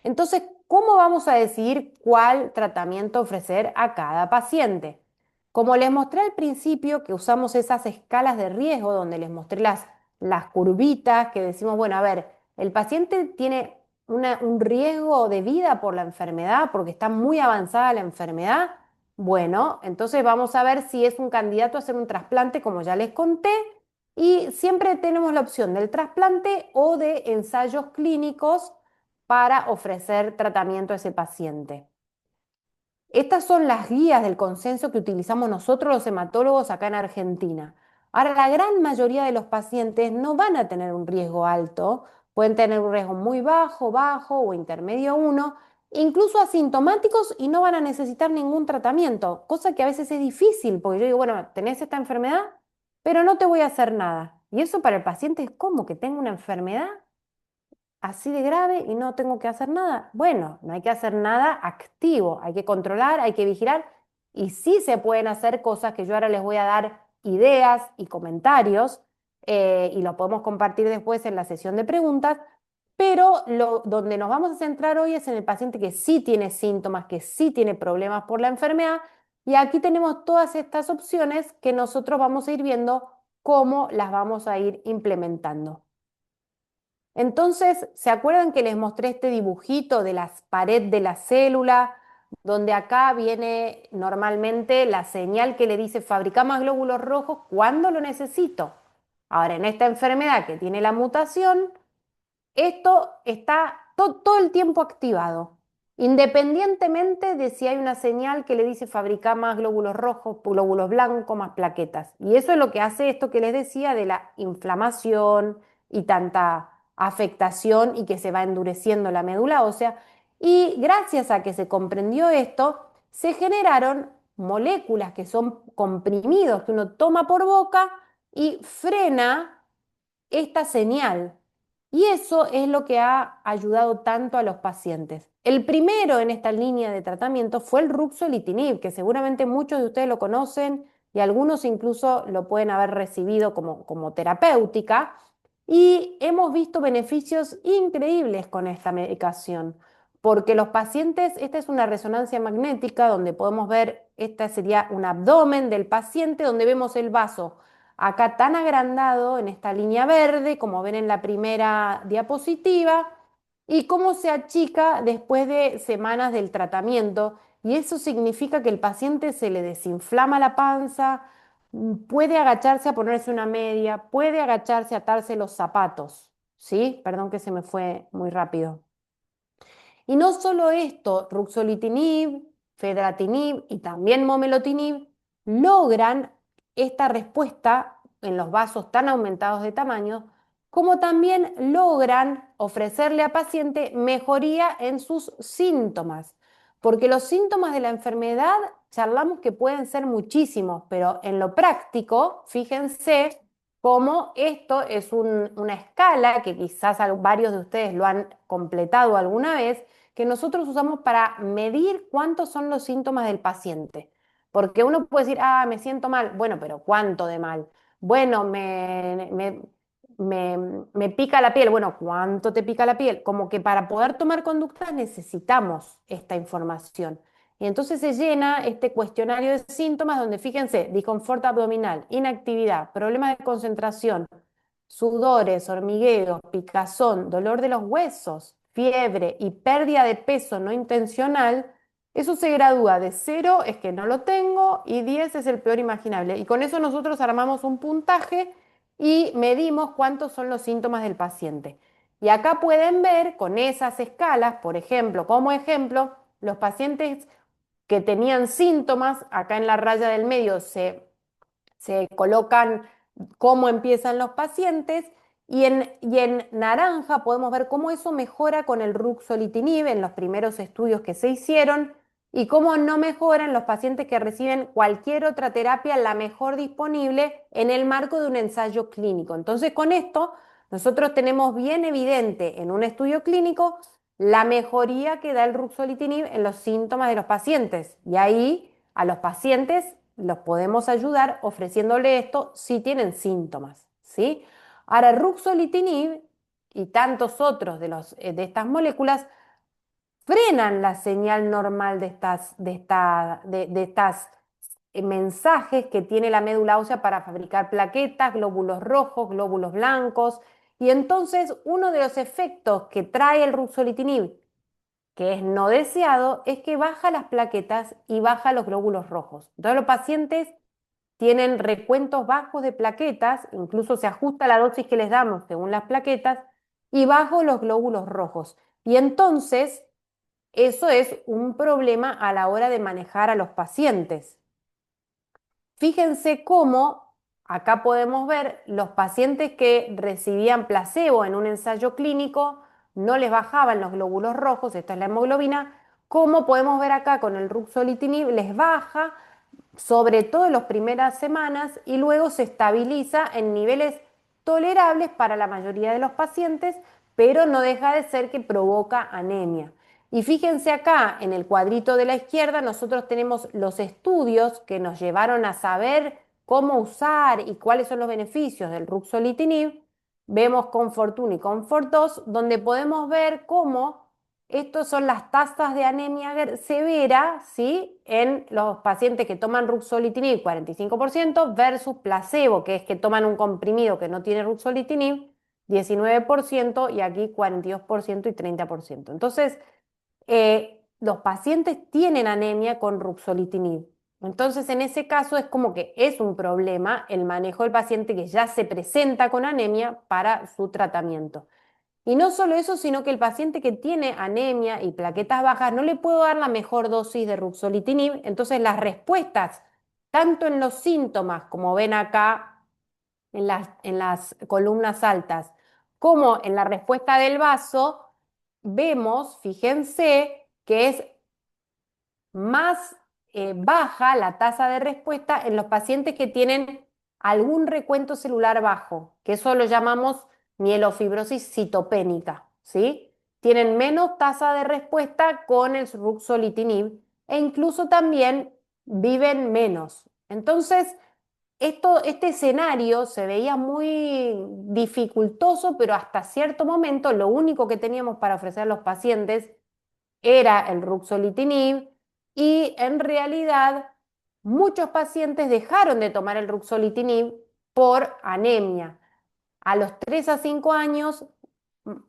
Entonces, ¿cómo vamos a decidir cuál tratamiento ofrecer a cada paciente? Como les mostré al principio que usamos esas escalas de riesgo, donde les mostré las curvitas, que decimos, bueno, a ver, el paciente tiene un riesgo de vida por la enfermedad, porque está muy avanzada la enfermedad. Bueno, entonces vamos a ver si es un candidato a hacer un trasplante, como ya les conté, y siempre tenemos la opción del trasplante o de ensayos clínicos para ofrecer tratamiento a ese paciente. Estas son las guías del consenso que utilizamos nosotros los hematólogos acá en Argentina. Ahora, la gran mayoría de los pacientes no van a tener un riesgo alto, pueden tener un riesgo muy bajo, bajo o intermedio 1, incluso asintomáticos y no van a necesitar ningún tratamiento, cosa que a veces es difícil, porque yo digo, bueno, tenés esta enfermedad, pero no te voy a hacer nada. Y eso para el paciente es como que tengo una enfermedad así de grave y no tengo que hacer nada. Bueno, no hay que hacer nada activo, hay que controlar, hay que vigilar y sí se pueden hacer cosas que yo ahora les voy a dar ideas y comentarios y lo podemos compartir después en la sesión de preguntas, pero donde nos vamos a centrar hoy es en el paciente que sí tiene síntomas, que sí tiene problemas por la enfermedad y aquí tenemos todas estas opciones que nosotros vamos a ir viendo cómo las vamos a ir implementando. Entonces, ¿se acuerdan que les mostré este dibujito de la pared de la célula, donde acá viene normalmente la señal que le dice fabrica más glóbulos rojos cuando lo necesito? Ahora, en esta enfermedad que tiene la mutación, esto está todo el tiempo activado, independientemente de si hay una señal que le dice fabricar más glóbulos rojos, glóbulos blancos, más plaquetas. Y eso es lo que hace esto que les decía de la inflamación y tanta afectación y que se va endureciendo la médula ósea. Y gracias a que se comprendió esto, se generaron moléculas que son comprimidos que uno toma por boca y frena esta señal. Y eso es lo que ha ayudado tanto a los pacientes. El primero en esta línea de tratamiento fue el ruxolitinib, que seguramente muchos de ustedes lo conocen y algunos incluso lo pueden haber recibido como terapéutica. Y hemos visto beneficios increíbles con esta medicación. porque los pacientes, esta es una resonancia magnética donde podemos ver, esta sería un abdomen del paciente, donde vemos el vaso acá tan agrandado en esta línea verde, como ven en la primera diapositiva, y cómo se achica después de semanas del tratamiento. Y eso significa que el paciente se le desinflama la panza, puede agacharse a ponerse una media, puede agacharse a atarse los zapatos. ¿Sí? Perdón que se me fue muy rápido. Y no solo esto, ruxolitinib, fedratinib y también momelotinib logran esta respuesta en los vasos tan aumentados de tamaño, como también logran ofrecerle al paciente mejoría en sus síntomas. Porque los síntomas de la enfermedad charlamos que pueden ser muchísimos, pero en lo práctico, fíjense cómo esto es una escala que quizás varios de ustedes lo han completado alguna vez, que nosotros usamos para medir cuántos son los síntomas del paciente. Porque uno puede decir, ah, me siento mal. Bueno, pero ¿cuánto de mal? Bueno, me pica la piel. Bueno, ¿cuánto te pica la piel? Como que para poder tomar conductas necesitamos esta información. Y entonces se llena este cuestionario de síntomas donde, fíjense, disconfort abdominal, inactividad, problemas de concentración, sudores, hormigueos, picazón, dolor de los huesos, fiebre y pérdida de peso no intencional. Eso se gradúa de 0 es que no lo tengo y 10 es el peor imaginable. Y con eso nosotros armamos un puntaje y medimos cuántos son los síntomas del paciente. Y acá pueden ver con esas escalas, por ejemplo, como ejemplo, los pacientes que tenían síntomas, acá en la raya del medio se colocan cómo empiezan los pacientes y en naranja podemos ver cómo eso mejora con el ruxolitinib en los primeros estudios que se hicieron y cómo no mejora en los pacientes que reciben cualquier otra terapia, la mejor disponible, en el marco de un ensayo clínico. Entonces, con esto, nosotros tenemos bien evidente en un estudio clínico la mejoría que da el ruxolitinib en los síntomas de los pacientes. Y ahí a los pacientes los podemos ayudar ofreciéndole esto si tienen síntomas, ¿sí? Ahora, ruxolitinib y tantos otros de estas moléculas frenan la señal normal de estas mensajes que tiene la médula ósea para fabricar plaquetas, glóbulos rojos, glóbulos blancos. Y entonces uno de los efectos que trae el ruxolitinib, que es no deseado, es que baja las plaquetas y baja los glóbulos rojos. Entonces los pacientes tienen recuentos bajos de plaquetas, incluso se ajusta la dosis que les damos según las plaquetas, y bajo los glóbulos rojos. Y entonces eso es un problema a la hora de manejar a los pacientes. Fíjense cómo acá podemos ver los pacientes que recibían placebo en un ensayo clínico, no les bajaban los glóbulos rojos, esta es la hemoglobina, como podemos ver acá con el ruxolitinib, les baja sobre todo en las primeras semanas y luego se estabiliza en niveles tolerables para la mayoría de los pacientes, pero no deja de ser que provoca anemia. Y fíjense acá, en el cuadrito de la izquierda, nosotros tenemos los estudios que nos llevaron a saber cómo usar y cuáles son los beneficios del ruxolitinib. Vemos Comfort 1 y Comfort 2, donde podemos ver cómo estas son las tasas de anemia severa, ¿sí? En los pacientes que toman ruxolitinib, 45%, versus placebo, que es que toman un comprimido que no tiene ruxolitinib, 19%, y aquí 42% y 30%. Entonces, los pacientes tienen anemia con ruxolitinib. Entonces, en ese caso es como que es un problema el manejo del paciente que ya se presenta con anemia para su tratamiento. Y no solo eso, sino que el paciente que tiene anemia y plaquetas bajas no le puedo dar la mejor dosis de ruxolitinib, entonces las respuestas, tanto en los síntomas, como ven acá en las columnas altas, como en la respuesta del vaso, vemos, fíjense, que es más baja la tasa de respuesta en los pacientes que tienen algún recuento celular bajo, que eso lo llamamos mielofibrosis citopénica, ¿sí? Tienen menos tasa de respuesta con el ruxolitinib e incluso también viven menos. Entonces, este escenario se veía muy dificultoso, pero hasta cierto momento lo único que teníamos para ofrecer a los pacientes era el ruxolitinib y en realidad muchos pacientes dejaron de tomar el ruxolitinib por anemia. A los 3 a 5 años,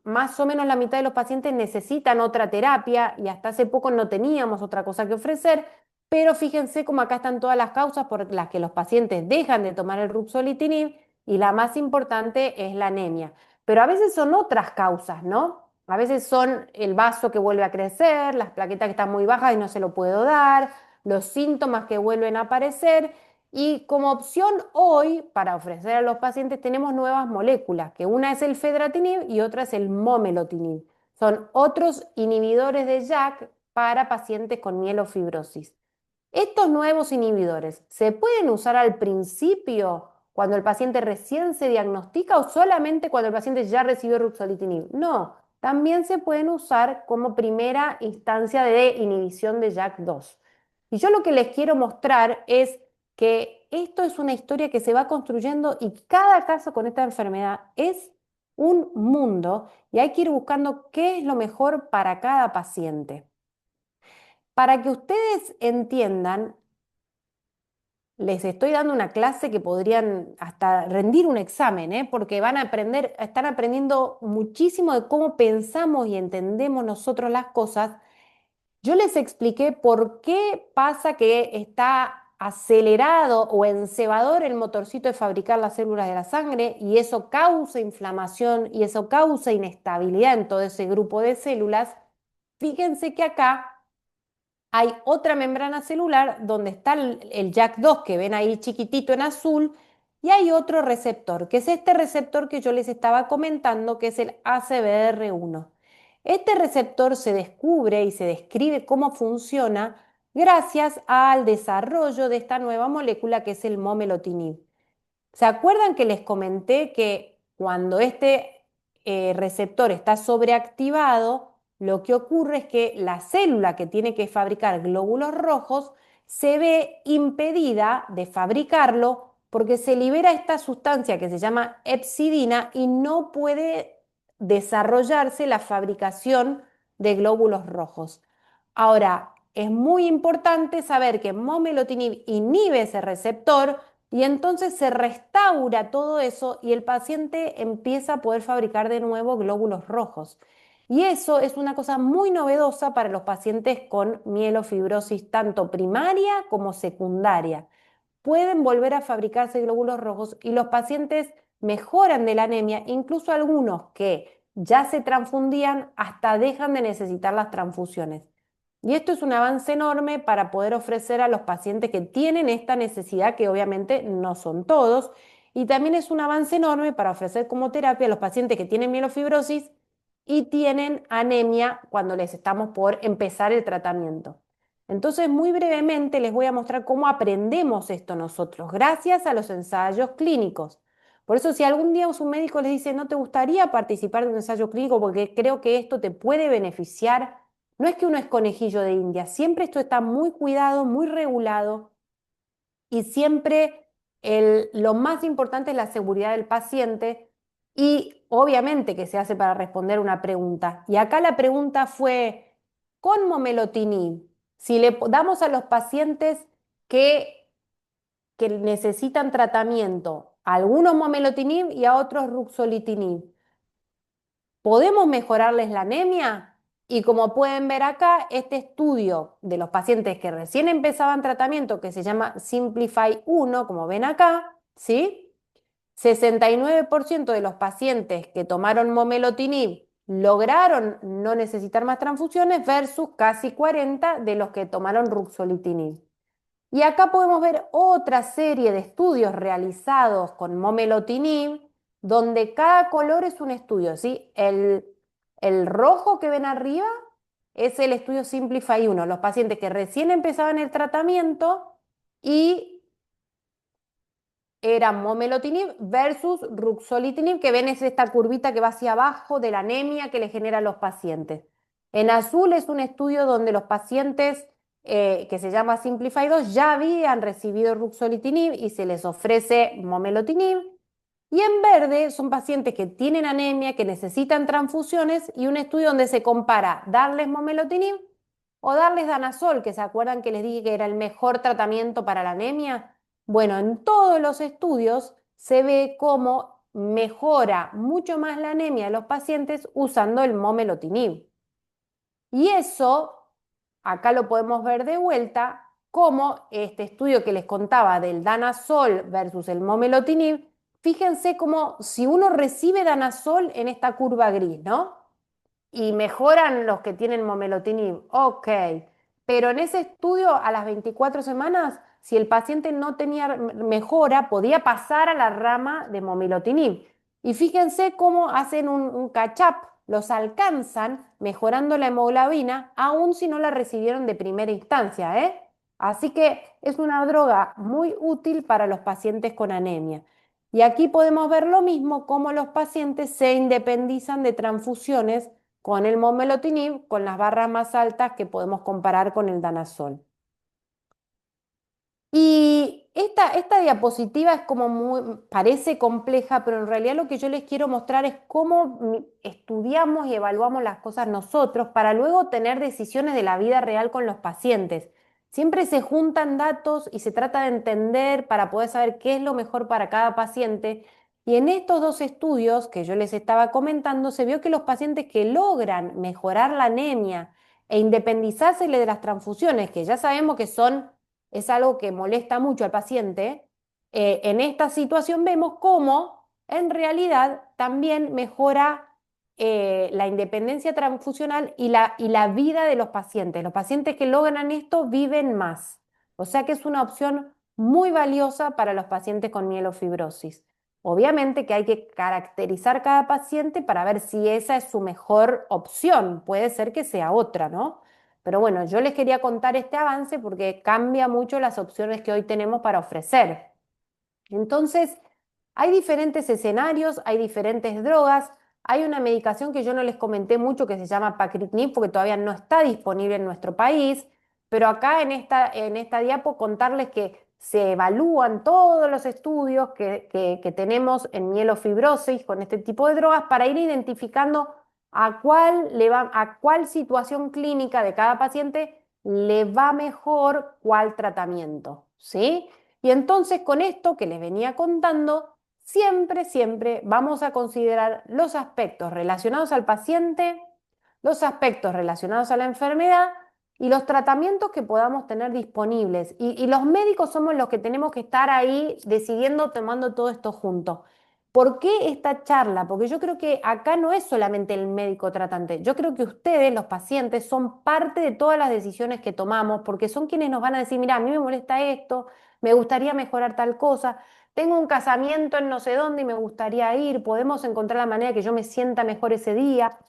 más o menos la mitad de los pacientes necesitan otra terapia y hasta hace poco no teníamos otra cosa que ofrecer, pero fíjense cómo acá están todas las causas por las que los pacientes dejan de tomar el ruxolitinib y la más importante es la anemia. Pero a veces son otras causas, ¿no? A veces son el vaso que vuelve a crecer, las plaquetas que están muy bajas y no se lo puedo dar, los síntomas que vuelven a aparecer. Y como opción hoy, para ofrecer a los pacientes, tenemos nuevas moléculas, que una es el fedratinib y otra es el momelotinib. Son otros inhibidores de JAK para pacientes con mielofibrosis. Estos nuevos inhibidores, ¿se pueden usar al principio cuando el paciente recién se diagnostica o solamente cuando el paciente ya recibió ruxolitinib? No, también se pueden usar como primera instancia de inhibición de JAK2. Y yo lo que les quiero mostrar es que esto es una historia que se va construyendo y cada caso con esta enfermedad es un mundo y hay que ir buscando qué es lo mejor para cada paciente. Para que ustedes entiendan, les estoy dando una clase que podrían hasta rendir un examen, ¿eh? Porque van a aprender, están aprendiendo muchísimo de cómo pensamos y entendemos nosotros las cosas. Yo les expliqué por qué pasa que está acelerado o encebador el motorcito de fabricar las células de la sangre y eso causa inflamación y eso causa inestabilidad en todo ese grupo de células. Fíjense que acá hay otra membrana celular donde está el JAK2 que ven ahí chiquitito en azul y hay otro receptor, que es este receptor que yo les estaba comentando, que es el ACBR1. Este receptor se descubre y se describe cómo funciona gracias al desarrollo de esta nueva molécula que es el momelotinib. ¿Se acuerdan que les comenté que cuando este receptor está sobreactivado, lo que ocurre es que la célula que tiene que fabricar glóbulos rojos se ve impedida de fabricarlo porque se libera esta sustancia que se llama hepcidina y no puede desarrollarse la fabricación de glóbulos rojos? Ahora, es muy importante saber que momelotinib inhibe ese receptor y entonces se restaura todo eso y el paciente empieza a poder fabricar de nuevo glóbulos rojos. Y eso es una cosa muy novedosa para los pacientes con mielofibrosis, tanto primaria como secundaria. Pueden volver a fabricarse glóbulos rojos y los pacientes mejoran de la anemia, incluso algunos que ya se transfundían hasta dejan de necesitar las transfusiones. Y esto es un avance enorme para poder ofrecer a los pacientes que tienen esta necesidad, que obviamente no son todos, y también es un avance enorme para ofrecer como terapia a los pacientes que tienen mielofibrosis y tienen anemia cuando les estamos por empezar el tratamiento. Entonces, muy brevemente les voy a mostrar cómo aprendemos esto nosotros, gracias a los ensayos clínicos. Por eso, si algún día un médico les dice, ¿no te gustaría participar de un ensayo clínico porque creo que esto te puede beneficiar? No es que uno es conejillo de India, siempre esto está muy cuidado, muy regulado y siempre lo más importante es la seguridad del paciente y obviamente que se hace para responder una pregunta. Y acá la pregunta fue, con momelotinib, si le damos a los pacientes que necesitan tratamiento, a algunos momelotinib y a otros ruxolitinib, ¿podemos mejorarles la anemia? Y como pueden ver acá, este estudio de los pacientes que recién empezaban tratamiento, que se llama Simplify 1, como ven acá, ¿sí? 69% de los pacientes que tomaron momelotinib lograron no necesitar más transfusiones versus casi 40 de los que tomaron ruxolitinib. Y acá podemos ver otra serie de estudios realizados con momelotinib, donde cada color es un estudio, ¿sí? El rojo que ven arriba es el estudio Simplify 1, los pacientes que recién empezaban el tratamiento y eran momelotinib versus ruxolitinib, que ven es esta curvita que va hacia abajo de la anemia que le genera a los pacientes. En azul es un estudio donde los pacientes que se llama Simplify 2 ya habían recibido ruxolitinib y se les ofrece momelotinib. Y en verde son pacientes que tienen anemia, que necesitan transfusiones y un estudio donde se compara darles momelotinib o darles danazol, que se acuerdan que les dije que era el mejor tratamiento para la anemia. Bueno, en todos los estudios se ve cómo mejora mucho más la anemia de los pacientes usando el momelotinib. Y eso, acá lo podemos ver de vuelta, como este estudio que les contaba del danazol versus el momelotinib, fíjense como si uno recibe danazol en esta curva gris, ¿no? Y mejoran los que tienen momelotinib, ok, pero en ese estudio a las 24 semanas, si el paciente no tenía mejora, podía pasar a la rama de momelotinib. Y fíjense cómo hacen un catch-up, los alcanzan mejorando la hemoglobina, aun si no la recibieron de primera instancia, ¿eh? Así que es una droga muy útil para los pacientes con anemia. Y aquí podemos ver lo mismo, cómo los pacientes se independizan de transfusiones con el momelotinib, con las barras más altas que podemos comparar con el danazol. Y esta diapositiva es como parece compleja, pero en realidad lo que yo les quiero mostrar es cómo estudiamos y evaluamos las cosas nosotros para luego tener decisiones de la vida real con los pacientes. Siempre se juntan datos y se trata de entender para poder saber qué es lo mejor para cada paciente. Y en estos dos estudios que yo les estaba comentando, se vio que los pacientes que logran mejorar la anemia e independizarse de las transfusiones, que ya sabemos que es algo que molesta mucho al paciente, en esta situación vemos cómo en realidad también mejora la independencia transfusional y la vida de los pacientes. Los pacientes que logran esto viven más. O sea que es una opción muy valiosa para los pacientes con mielofibrosis. Obviamente que hay que caracterizar cada paciente para ver si esa es su mejor opción. Puede ser que sea otra, ¿no? Pero bueno, yo les quería contar este avance porque cambia mucho las opciones que hoy tenemos para ofrecer. Entonces, hay diferentes escenarios, hay diferentes drogas. Hay una medicación que yo no les comenté mucho que se llama pacritinib porque todavía no está disponible en nuestro país, pero acá en esta diapo contarles que se evalúan todos los estudios que tenemos en mielofibrosis con este tipo de drogas para ir identificando a cuál situación clínica de cada paciente le va mejor cuál tratamiento, ¿sí? Y entonces con esto que les venía contando, siempre vamos a considerar los aspectos relacionados al paciente, los aspectos relacionados a la enfermedad y los tratamientos que podamos tener disponibles. Y los médicos somos los que tenemos que estar ahí decidiendo, tomando todo esto junto. ¿Por qué esta charla? Porque yo creo que acá no es solamente el médico tratante. Yo creo que ustedes, los pacientes, son parte de todas las decisiones que tomamos, porque son quienes nos van a decir, mira, a mí me molesta esto, me gustaría mejorar tal cosa, tengo un casamiento en no sé dónde y me gustaría ir, podemos encontrar la manera que yo me sienta mejor ese día.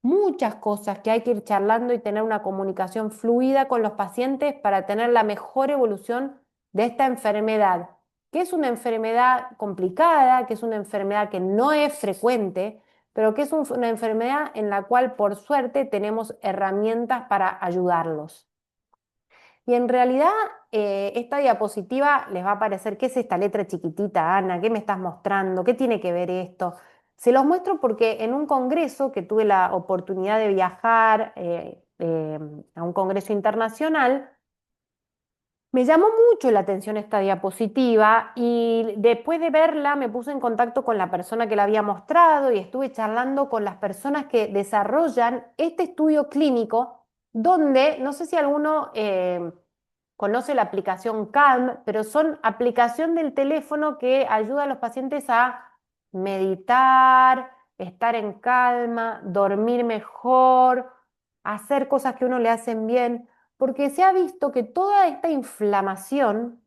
Muchas cosas que hay que ir charlando y tener una comunicación fluida con los pacientes para tener la mejor evolución de esta enfermedad, que es una enfermedad complicada, que es una enfermedad que no es frecuente, pero que es una enfermedad en la cual por suerte tenemos herramientas para ayudarlos. Y en realidad, esta diapositiva les va a parecer, ¿qué es esta letra chiquitita, Ana? ¿Qué me estás mostrando? ¿Qué tiene que ver esto? Se los muestro porque en un congreso que tuve la oportunidad de viajar a un congreso internacional, me llamó mucho la atención esta diapositiva y después de verla me puse en contacto con la persona que la había mostrado y estuve charlando con las personas que desarrollan este estudio clínico donde, no sé si alguno conoce la aplicación Calm, pero son aplicación del teléfono que ayuda a los pacientes a meditar, estar en calma, dormir mejor, hacer cosas que a uno le hacen bien porque se ha visto que toda esta inflamación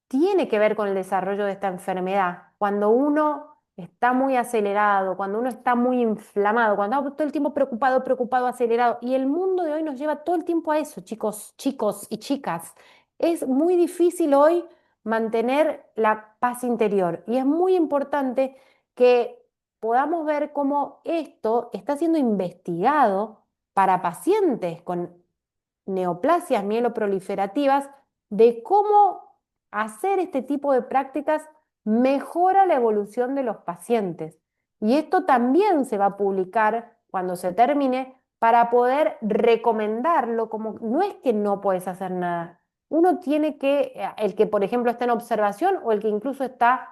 tiene que ver con el desarrollo de esta enfermedad. Cuando uno está muy acelerado, cuando uno está muy inflamado, cuando está todo el tiempo preocupado, acelerado, y el mundo de hoy nos lleva todo el tiempo a eso, chicos y chicas. Es muy difícil hoy mantener la paz interior y es muy importante que podamos ver cómo esto está siendo investigado para pacientes con neoplasias mieloproliferativas, de cómo hacer este tipo de prácticas mejora la evolución de los pacientes. Y esto también se va a publicar cuando se termine para poder recomendarlo, como no es que no puedes hacer nada. Uno tiene que, el que por ejemplo está en observación o el que incluso está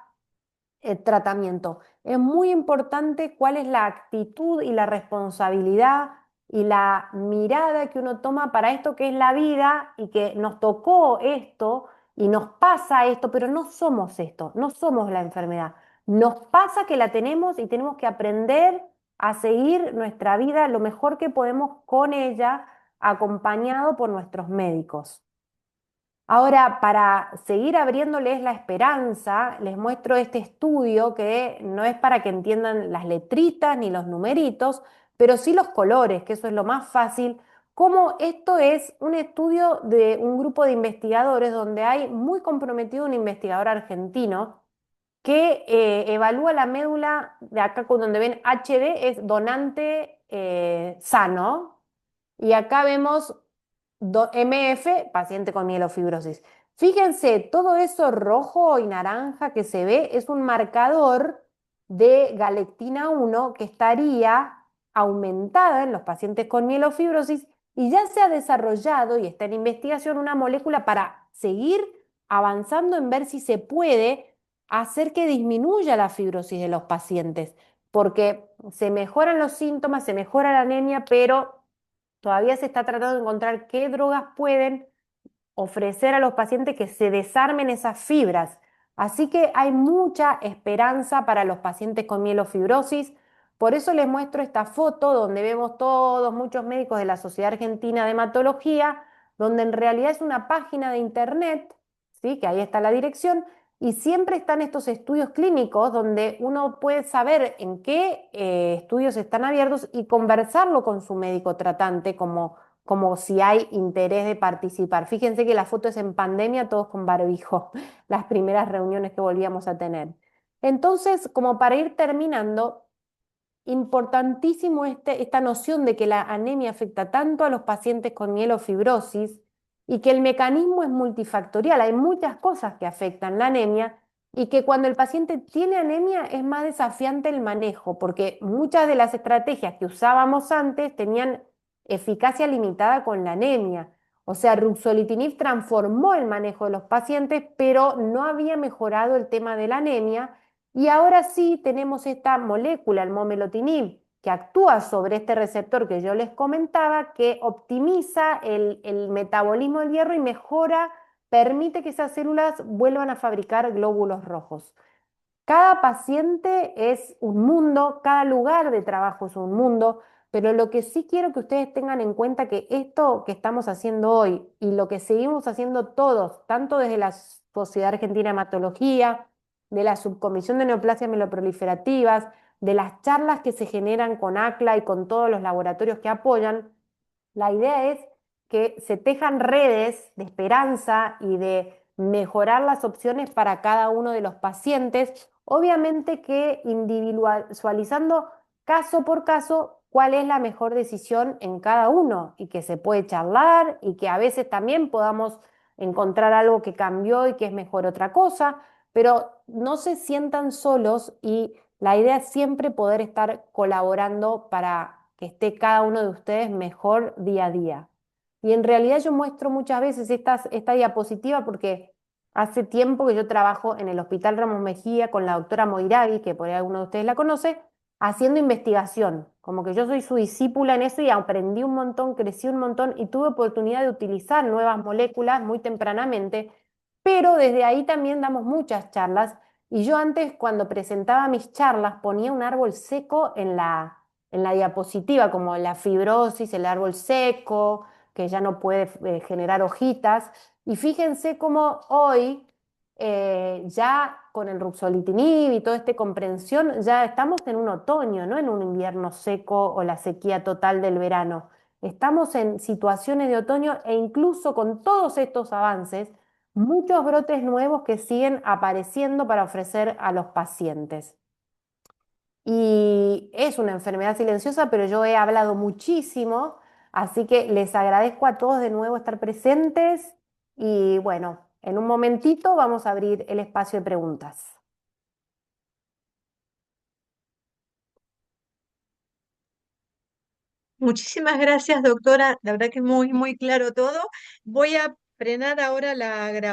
tratamiento. Es muy importante cuál es la actitud y la responsabilidad y la mirada que uno toma para esto que es la vida y que nos tocó esto y nos pasa esto, pero no somos esto, no somos la enfermedad. Nos pasa que la tenemos y tenemos que aprender a seguir nuestra vida lo mejor que podemos con ella, acompañado por nuestros médicos. Ahora, para seguir abriéndoles la esperanza, les muestro este estudio que no es para que entiendan las letritas ni los numeritos, pero sí los colores, que eso es lo más fácil. Como esto es un estudio de un grupo de investigadores donde hay muy comprometido un investigador argentino que evalúa la médula de acá con donde ven HD, es donante sano, y acá vemos MF, paciente con mielofibrosis. Fíjense, todo eso rojo y naranja que se ve es un marcador de galectina 1 que estaría aumentada en los pacientes con mielofibrosis y ya se ha desarrollado y está en investigación una molécula para seguir avanzando en ver si se puede hacer que disminuya la fibrosis de los pacientes, porque se mejoran los síntomas, se mejora la anemia, pero todavía se está tratando de encontrar qué drogas pueden ofrecer a los pacientes que se desarmen esas fibras. Así que hay mucha esperanza para los pacientes con mielofibrosis. Por eso les muestro esta foto donde vemos todos, muchos médicos de la Sociedad Argentina de Hematología, donde en realidad es una página de internet, ¿sí? Que ahí está la dirección, y siempre están estos estudios clínicos donde uno puede saber en qué estudios están abiertos y conversarlo con su médico tratante como si hay interés de participar. Fíjense que la foto es en pandemia, todos con barbijo, las primeras reuniones que volvíamos a tener. Entonces, como para ir terminando, importantísimo esta noción de que la anemia afecta tanto a los pacientes con mielofibrosis y que el mecanismo es multifactorial. Hay muchas cosas que afectan la anemia y que cuando el paciente tiene anemia es más desafiante el manejo, porque muchas de las estrategias que usábamos antes tenían eficacia limitada con la anemia. O sea, ruxolitinib transformó el manejo de los pacientes, pero no había mejorado el tema de la anemia y ahora sí tenemos esta molécula, el momelotinib, que actúa sobre este receptor que yo les comentaba, que optimiza el metabolismo del hierro y mejora, permite que esas células vuelvan a fabricar glóbulos rojos. Cada paciente es un mundo, cada lugar de trabajo es un mundo, pero lo que sí quiero que ustedes tengan en cuenta que esto que estamos haciendo hoy y lo que seguimos haciendo todos, tanto desde la Sociedad Argentina de Hematología, de la Subcomisión de Neoplasias Mieloproliferativas, de las charlas que se generan con ACLA y con todos los laboratorios que apoyan, la idea es que se tejan redes de esperanza y de mejorar las opciones para cada uno de los pacientes, obviamente que individualizando caso por caso cuál es la mejor decisión en cada uno y que se puede charlar y que a veces también podamos encontrar algo que cambió y que es mejor otra cosa, pero no se sientan solos y la idea es siempre poder estar colaborando para que esté cada uno de ustedes mejor día a día. Y en realidad yo muestro muchas veces esta diapositiva porque hace tiempo que yo trabajo en el Hospital Ramos Mejía con la doctora Moiragui, que por ahí alguno de ustedes la conoce, haciendo investigación. Como que yo soy su discípula en eso y aprendí un montón, crecí un montón y tuve oportunidad de utilizar nuevas moléculas muy tempranamente, pero desde ahí también damos muchas charlas y yo antes cuando presentaba mis charlas ponía un árbol seco en la diapositiva, como la fibrosis, el árbol seco, que ya no puede generar hojitas. Y fíjense cómo hoy, ya con el ruxolitinib y toda esta comprensión, ya estamos en un otoño, no en un invierno seco o la sequía total del verano. Estamos en situaciones de otoño e incluso con todos estos avances, muchos brotes nuevos que siguen apareciendo para ofrecer a los pacientes. Y es una enfermedad silenciosa, pero yo he hablado muchísimo, así que les agradezco a todos de nuevo estar presentes y bueno, en un momentito vamos a abrir el espacio de preguntas. Muchísimas gracias, doctora. La verdad que muy, muy claro todo. Voy a frenar ahora la grabación.